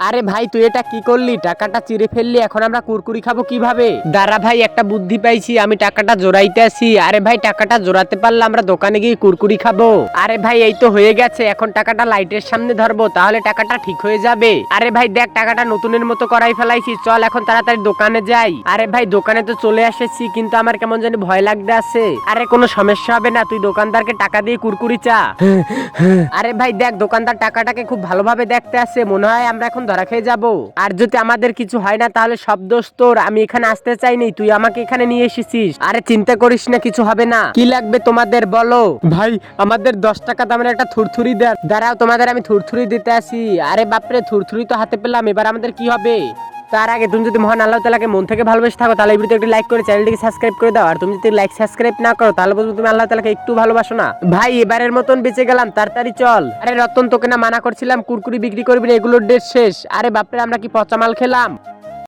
আরে ভাই তুই এটা কি করলি? টাকাটা চিরে ফেললি, এখন আমরা কুরকুরি খাবো কিভাবে? দাঁড়া ভাই, একটা বুদ্ধি পাইছি, আমি টাকাটা জোড়াইতে আসি। আরে ভাই টাকাটা জোড়াতে পারলে আমরা দোকানে গিয়ে কুরকুরি খাবো। আরে ভাই এই তো হয়ে গেছে, এখন টাকাটা লাইটের সামনে ধরবো, তাহলে টাকাটা ঠিক হয়ে যাবে। আরে ভাই দেখ টাকাটা নতুনের মতো করাই ফেলাইছি, চল এখন তাড়াতাড়ি দোকানে যাই। আরে ভাই দোকানে তো চলে এসেছি, কিন্তু আমার কেমন জানি ভয় লাগতে আছে। আরে কোনো সমস্যা হবে না, তুই দোকানদারকে টাকা দিয়ে কুরকুরি চা। আরে ভাই দেখ দোকানদার টাকাটাকে খুব ভালোভাবে দেখতে আসছে, মনে হয় আমরা এখন ধরা খেয়ে যাবো। আর যদি আমাদের কিছু হয় না তাহলে সব দোষ তোর, আমি এখানে আসতে চাইনি, তুই আমাকে এখানে নিয়ে এসেছিস। আরে চিন্তা করিস না, কিছু হবে না। কি লাগবে তোমাদের বলো? ভাই আমাদের 10 টাকা দামের একটা থুরথুরি দেন। দাঁড়াও তোমাদের আমি থুরথুরি দিতে আসি। আরে বাপরে, থুরথুরি তো হাতে পেলাম, এবার আমাদের কি হবে? তার আগে তুমি যদি মহান আল্লাহ তাআলাকে মন থেকে ভালোবেসে থাকো তাহলে এই ভিডিওতে একটি লাইক করে চ্যানেলটিকে সাবস্ক্রাইব করে দাও। আর তুমি যদি লাইক সাবস্ক্রাইব না করো তাহলে বলবো তুমি আল্লাহ তাআলাকে একটু ভালোবাসো না। ভাই এবারের মতন বেঁচে গেলাম, তাড়াতাড়ি চল। আরে রতন তোকে না মানা করছিলাম কুরকুরি বিক্রি করবি না, এগুলোর ডেট শেষ। আরে বাপরে আমরা কি পচা মাল খেলাম।